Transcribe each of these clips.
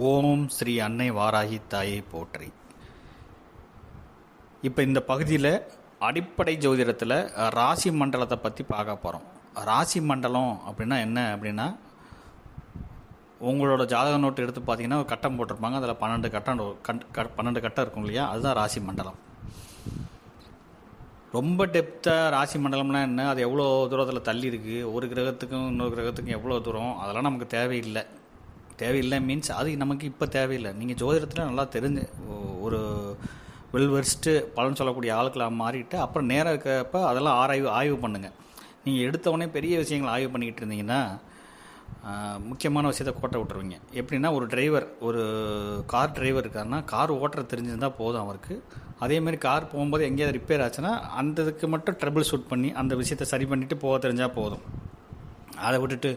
ஓம் ஸ்ரீ அன்னை வாராகி தாயை போற்றி. இப்போ இந்த பகுதியில் அடிப்படை ஜோதிடத்தில் ராசி மண்டலத்தை பற்றி பார்க்க போகிறோம். ராசி மண்டலம் அப்படின்னா என்ன அப்படின்னா, உங்களோட ஜாதக நோட்டு எடுத்து பார்த்தீங்கன்னா ஒரு கட்டம் போட்டிருப்பாங்க. அதில் 12 கட்டம் இருக்கும் இல்லையா, அதுதான் ராசி மண்டலம். ரொம்ப டெப்த்தாக ராசி மண்டலம்னா என்ன, அது எவ்வளோ தூரத்தில் தள்ளி இருக்குது, ஒரு கிரகத்துக்கும் இன்னொரு கிரகத்துக்கும் எவ்வளோ தூரம், அதெல்லாம் நமக்கு தேவையில்லை மீன்ஸ் அது நமக்கு இப்போ தேவையில்லை. நீங்கள் ஜோதிடத்தில் நல்லா தெரிஞ்சு ஒரு வெல்வெர்ஸ்ட்டு பலன் சொல்லக்கூடிய ஆட்களாக மாறிட்டு அப்புறம் நேராக இருக்கப்போ அதெல்லாம் ஆய்வு பண்ணுங்கள். நீங்கள் எடுத்தவொடனே பெரிய விஷயங்களை ஆய்வு பண்ணிக்கிட்டு இருந்தீங்கன்னா முக்கியமான விஷயத்தை கோட்டை விட்டுருவீங்க. எப்படின்னா, ஒரு கார் டிரைவர் இருக்காருன்னா கார் ஓட்டுற தெரிஞ்சிருந்தால் போதும் அவருக்கு. அதேமாதிரி கார் போகும்போது எங்கேயாவது ரிப்பேர் ஆச்சுன்னா அந்த இதுக்கு மட்டும் ட்ரபிள் ஷூட் பண்ணி அந்த விஷயத்தை சரி பண்ணிவிட்டு போக தெரிஞ்சால் போதும். அதை விட்டுட்டு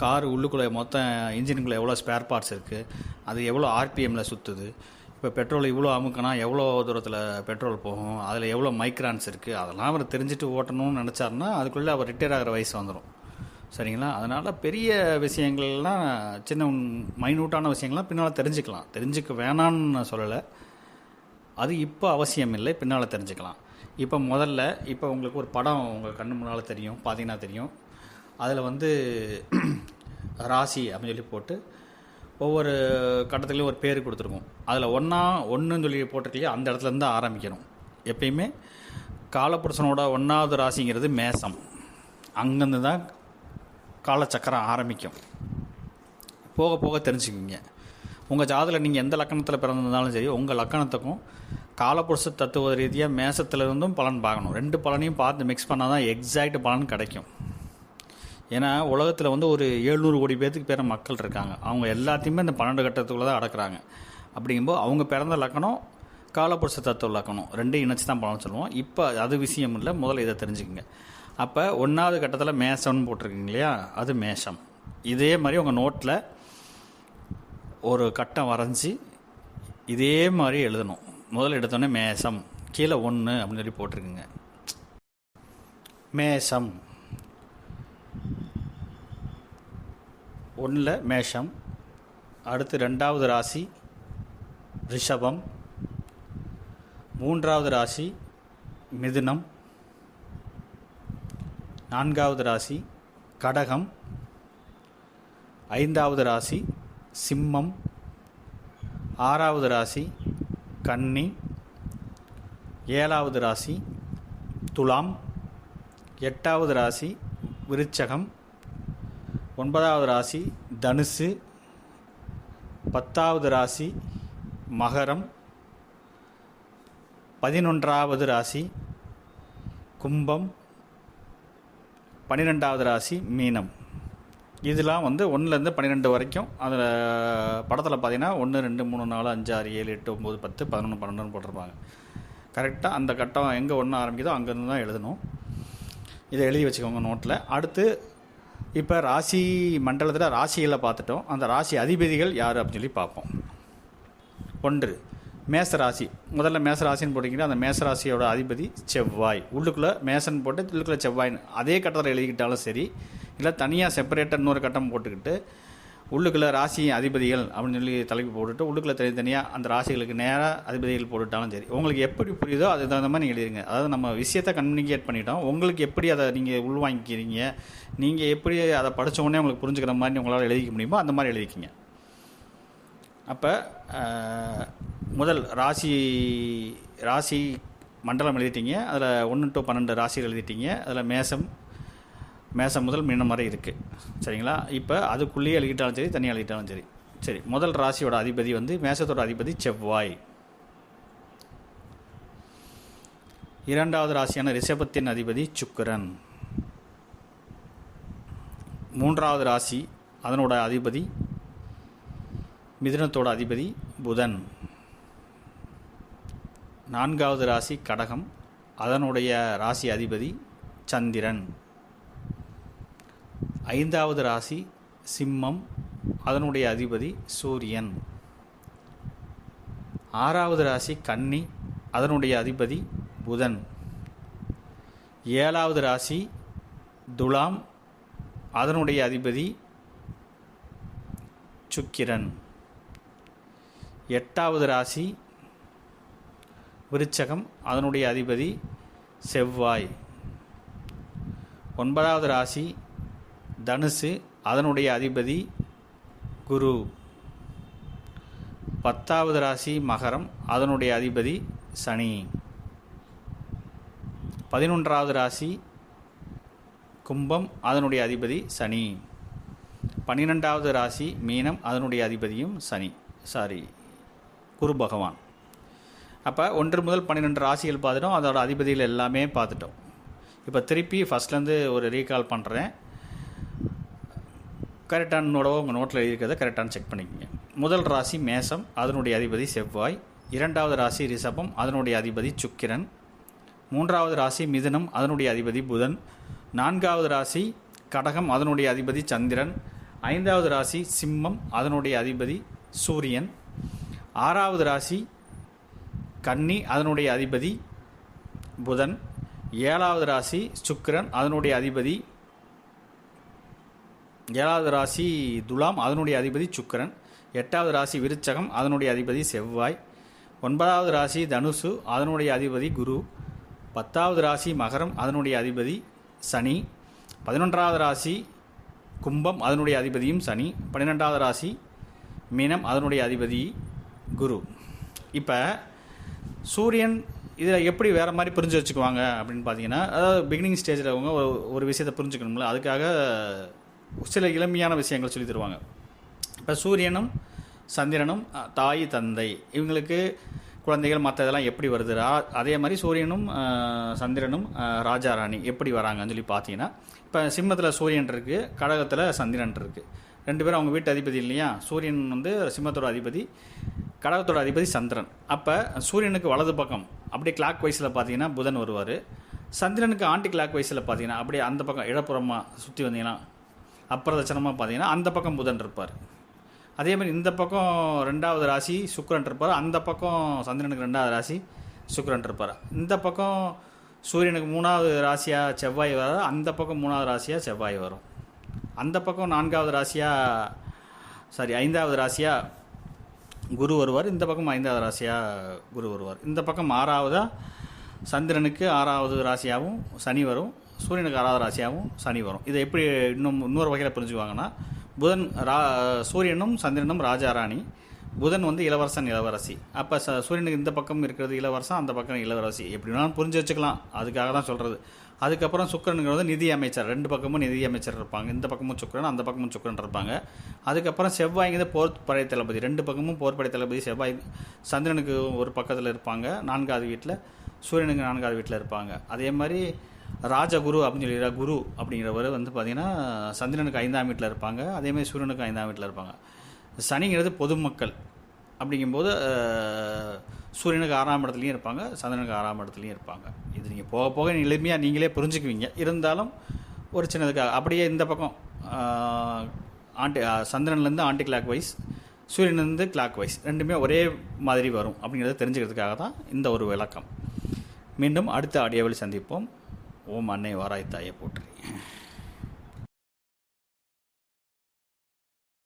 கார் உள்ளுக்குள்ளே மொத்தம் இன்ஜினுக்குள்ளே எவ்வளோ ஸ்பேர் பார்ட்ஸ் இருக்குது, அது எவ்வளோ ஆர்பிஎம்மில் சுற்றுது, இப்போ பெட்ரோல் இவ்வளோ அமுக்கினா எவ்வளோ தூரத்தில் பெட்ரோல் போகும், அதில் எவ்வளோ மைக்ரான்ஸ் இருக்குது, அதெல்லாம் அவர் தெரிஞ்சுட்டு ஓட்டணும்னு நினச்சாருன்னா அதுக்குள்ளே அவர் ரிட்டையர் ஆகிற வயசு வந்துடும். சரிங்களா? அதனால் பெரிய விஷயங்கள்லாம் சின்ன மைனூட்டான விஷயங்கள்லாம் பின்னால் தெரிஞ்சுக்க வேணான்னு நான் சொல்லலை. அது இப்போ அவசியம் இல்லை, பின்னால் தெரிஞ்சுக்கலாம். இப்போ உங்களுக்கு ஒரு படம் உங்கள் கண்ணு முன்னால் தெரியும், பார்த்தீங்கன்னா தெரியும். அதில் ராசி அப்படின்னு சொல்லி போட்டு ஒவ்வொரு கட்டத்துலேயும் ஒரு பேர் கொடுத்துருக்கோம். அதில் ஒன்றுன்னு சொல்லி போட்டிருக்கலையே, அந்த இடத்துலேருந்து ஆரம்பிக்கணும். எப்பயுமே காலப்புருஷனோட 1வது ராசிங்கிறது மேசம். அங்கேருந்து தான் காலச்சக்கரம் ஆரம்பிக்கும். போக போக தெரிஞ்சுக்குங்க. உங்கள் ஜாதகத்தில் நீங்கள் எந்த லக்கணத்தில் பிறந்திருந்தாலும் சரி, உங்கள் லக்கணத்துக்கும் காலப்புருஷ தத்துவ ரீதியாக மேசத்துலேருந்தும் பலன் பார்க்கணும். 2 பலனையும் பார்த்து மிக்ஸ் பண்ணால் தான் எக்ஸாக்ட் பலன் கிடைக்கும். ஏன்னா உலகத்தில் ஒரு 700 கோடி பேர்த்துக்கு மக்கள் இருக்காங்க. அவங்க எல்லாத்தையுமே இந்த 12 கட்டத்துக்குள்ளே தான் அடக்குறாங்க. அப்படிங்கும்போது அவங்க பிறந்த லக்கணம் காலப்புருஷ தத்துவ லக்கணம் 2 இணைச்சி தான் பலன் சொல்லுவோம். இப்போ அது விஷயம் இல்லை, முதல்ல இதை தெரிஞ்சுக்கங்க. அப்போ 1வது கட்டத்தில் மேசம்னு போட்டிருக்கீங்க இல்லையா, அது மேஷம். இதே மாதிரி உங்கள் நோட்டில் ஒரு கட்டம் வரைஞ்சி இதே மாதிரி எழுதணும். முதல்ல எடுத்தோடனே மேசம், கீழே 1 அப்படின்னு சொல்லி போட்டிருக்குங்க. மேசம் 1ல் மேஷம். அடுத்து 2வது ராசி ரிஷபம், 3வது ராசி மிதுனம், 4வது ராசி கடகம், 5வது ராசி சிம்மம், 6வது ராசி கன்னி, 7வது ராசி துலாம், 8வது ராசி விருச்சகம், 9வது ராசி தனுசு, 10வது ராசி மகரம், 11வது ராசி கும்பம், 12வது ராசி மீனம். இதெல்லாம் 1லேருந்து 12 வரைக்கும். அதில் படத்தில் பார்த்தீங்கன்னா 1 2 3 4 5 6 7 8 9 10 11 12 போட்டிருப்பாங்க. கரெக்டாக அந்த கட்டம் எங்கே 1 ஆரம்பிக்குதோ அங்கேருந்து தான் எழுதணும். இதை எழுதி வச்சுக்கோங்க நோட்டில். அடுத்து இப்போ ராசி மண்டலத்தில் ராசிகளை பார்த்துட்டோம். அந்த ராசி அதிபதிகள் யார் அப்படின்னு சொல்லி பார்ப்போம். 1 மேசராசி. முதல்ல மேசராசின்னு போட்டிங்கன்னா அந்த மேசராசியோட அதிபதி செவ்வாய். உள்ளுக்குள்ளே மேசன் போட்டு உள்ளுக்குள்ளே செவ்வாய்னு அதே கட்டத்தில் எழுதிக்கிட்டாலும் சரி, இல்லை தனியாக செப்பரேட்டாக இன்னொரு கட்டம் போட்டுக்கிட்டு உள்ளுக்குள்ளே ராசி அதிபதிகள் அப்படின்னு சொல்லி தலைப்பு போட்டுட்டு உள்ளுக்குள்ளே தனித்தனியாக அந்த ராசிகளுக்கு நேராக அதிபதிகள் போட்டுட்டாலும் சரி, உங்களுக்கு எப்படி புரியுதோ அதுக்கு தகுந்த மாதிரி நீங்கள் எழுதிருங்க. அதாவது நம்ம விஷயத்தை கம்யூனிகேட் பண்ணிட்டோம். உங்களுக்கு எப்படி அதை நீங்கள் உள்வாங்கிக்கிறீங்க, நீங்கள் எப்படி அதை படித்த உடனே உங்களுக்கு புரிஞ்சுக்கிற மாதிரி உங்களால் எழுதிக்க முடியுமோ அந்த மாதிரி எழுதிக்கிங்க. அப்போ முதல் ராசி மண்டலம் எழுதிட்டீங்க. அதில் 1 to 12 ராசிகள் எழுதிட்டீங்க. அதில் மேசம் முதல் மீனம் வரை இருக்குது. சரிங்களா? இப்போ அதுக்குள்ளேயே எழுதிட்டாலும் சரி, தனியாக எழுதிட்டாலும் சரி. சரி, முதல் ராசியோட அதிபதி மேசத்தோட அதிபதி செவ்வாய். 2வது ராசியான ரிஷபத்தின் அதிபதி சுக்கிரன். 3வது ராசி அதனோட அதிபதி மிதுனத்தோட அதிபதி புதன். 4வது ராசி கடகம், அதனுடைய ராசி அதிபதி சந்திரன். 5வது ராசி சிம்மம், அதனுடைய அதிபதி சூரியன். 6வது ராசி கன்னி, அதனுடைய அதிபதி புதன். 7வது ராசி துலாம், அதனுடைய அதிபதி சுக்கிரன். 8வது ராசி விருச்சகம், அதனுடைய அதிபதி செவ்வாய். 9வது ராசி தனுசு, அதனுடைய அதிபதி குரு. 10வது ராசி மகரம், அதனுடைய அதிபதி சனி. 11வது ராசி கும்பம், அதனுடைய அதிபதி சனி. 12வது ராசி மீனம், அதனுடைய அதிபதியும் குரு பகவான். அப்போ 1 முதல் 12 ராசிகள் பார்த்துட்டோம், அதோட அதிபதிகள் எல்லாமே பார்த்துட்டோம். இப்போ திருப்பி ஃபஸ்ட்லேருந்து ஒரு ரீகால் பண்ணுறேன். கரெக்டானோட உங்கள் நோட்டில் இருக்கிறத கரெக்டானு செக் பண்ணிக்கோங்க. முதல் ராசி மேசம், அதனுடைய அதிபதி செவ்வாய். 2வது ராசி ரிஷபம், அதனுடைய அதிபதி சுக்கிரன். 3வது ராசி மிதுனம், அதனுடைய அதிபதி புதன். 4வது ராசி கடகம், அதனுடைய அதிபதி சந்திரன். 5வது ராசி சிம்மம், அதனுடைய அதிபதி சூரியன். 6வது ராசி கன்னி, அதனுடைய அதிபதி புதன். 7வது ராசி சுக்கிரன், அதனுடைய அதிபதி 7வது ராசி துலாம், அதனுடைய அதிபதி சுக்கிரன். 8வது ராசி விருச்சகம், அதனுடைய அதிபதி செவ்வாய். 9வது ராசி தனுசு, அதனுடைய அதிபதி குரு. 10வது ராசி மகரம், அதனுடைய அதிபதி சனி. 11வது ராசி கும்பம், அதனுடைய அதிபதியும் சனி. 12வது ராசி மீனம், அதனுடைய அதிபதி குரு. இப்போ சூரியன் இதில் எப்படி வேறு மாதிரி புரிஞ்சு வச்சுக்குவாங்க அப்படின்னு பார்த்தீங்கன்னா, அதாவது பிகினிங் ஸ்டேஜில் அவங்க ஒரு விஷயத்தை புரிஞ்சுக்கணும்ல, அதுக்காக சில எளிமையான விஷயங்கள் சொல்லி தருவாங்க. இப்போ சூரியனும் சந்திரனும் தாய் தந்தை, இவங்களுக்கு குழந்தைகள் மற்ற இதெல்லாம் எப்படி வருது, அதே மாதிரி சூரியனும் சந்திரனும் ராஜா ராணி எப்படி வராங்கன்னு சொல்லி பார்த்தீங்கன்னா, இப்போ சிம்மத்தில் சூரியன் இருக்குது, கடகத்தில் சந்திரன் இருக்குது. 2 பேரும் அவங்க வீட்டு அதிபதி இல்லையா. சூரியன் வந்து சிம்மத்தோட அதிபதி, கடகத்தோட அதிபதி சந்திரன். அப்போ சூரியனுக்கு வலது பக்கம் அப்படியே கிளாக் வைஸில் பார்த்தீங்கன்னா புதன் வருவார். சந்திரனுக்கு ஆன்டி கிளாக் வைஸில் பார்த்தீங்கன்னா அப்படியே அந்த பக்கம் இடப்புறமாக சுற்றி வந்தீங்கன்னா அப்பிரதட்சணமாக பார்த்தீங்கன்னா அந்த பக்கம் புதன் இருப்பார். அதே மாதிரி இந்த பக்கம் 2வது ராசி சுக்கிரன் இருப்பார், அந்த பக்கம் சந்திரனுக்கு 2வது ராசி சுக்கிரன் இருப்பார். இந்த பக்கம் சூரியனுக்கு 3வது ராசியாக செவ்வாய் வர, அந்த பக்கம் 3வது ராசியாக செவ்வாய் வரும். அந்த பக்கம் 4வது ராசியாக 5வது ராசியாக குரு வருவார், இந்த பக்கம் 5வது ராசியாக குரு வருவார். இந்த பக்கம் 6வதாக சந்திரனுக்கு 6வது ராசியாகவும் சனி வரும், சூரியனுக்கு 6வது ராசியாகவும் சனி வரும். இதை எப்படி இன்னொரு வகையில் புரிஞ்சுக்குவாங்கன்னா, புதன் சூரியனும் சந்திரனும் ராஜா ராணி, புதன் வந்து இளவரசன் இளவரசி. அப்போ சூரியனுக்கு இந்த பக்கம் இருக்கிறது இளவரசன், அந்த பக்கம் இளவரசி, எப்படினாலும் புரிஞ்சு வச்சுக்கலாம். அதுக்காக தான் சொல்கிறது. அதுக்கப்புறம் சுக்கிரனுங்கிறது நிதி அமைச்சர், 2 பக்கமும் நிதி அமைச்சர் இருப்பாங்க. இந்த பக்கமும் சுக்கிரன், அந்த பக்கமும் சுக்கிரன் இருப்பாங்க. அதுக்கப்புறம் செவ்வாய்ங்கிறது போர் படை தளபதி, 2 பக்கமும் போர் படை தளபதி செவ்வாய். சந்திரனுக்கு ஒரு பக்கத்தில் இருப்பாங்க 4வது வீட்டில், சூரியனுக்கு 4வது வீட்டில் இருப்பாங்க. அதே மாதிரி ராஜகுரு அப்படின்னு சொல்லி குரு அப்படிங்கிறவர் வந்து பார்த்திங்கன்னா சந்திரனுக்கு 5ஆம் வீட்டில் இருப்பாங்க. அதேமாதிரி சூரியனுக்கு 5ஆம் வீட்டில் இருப்பாங்க. சனிங்கிறது பொதுமக்கள் அப்படிங்கும்போது சூரியனுக்கு 6ஆம் இடத்துலையும் இருப்பாங்க, சந்திரனுக்கு 6ஆம் இடத்துலையும் இருப்பாங்க. இது நீங்கள் போக போக எளிமையாக நீங்களே புரிஞ்சுக்குவீங்க. இருந்தாலும் ஒரு சின்னதுக்காக அப்படியே இந்த பக்கம் சந்திரன்லேருந்து ஆன்டி கிளாக் வைஸ், சூரியன்லேருந்து கிளாக் வைஸ், ரெண்டுமே ஒரே மாதிரி வரும் அப்படிங்கிறத தெரிஞ்சுக்கிறதுக்காக தான் இந்த ஒரு விளக்கம். மீண்டும் அடுத்த ஆடியோவில் சந்திப்போம். ஓம் அன்னை வாராய் தாயை போற்றி.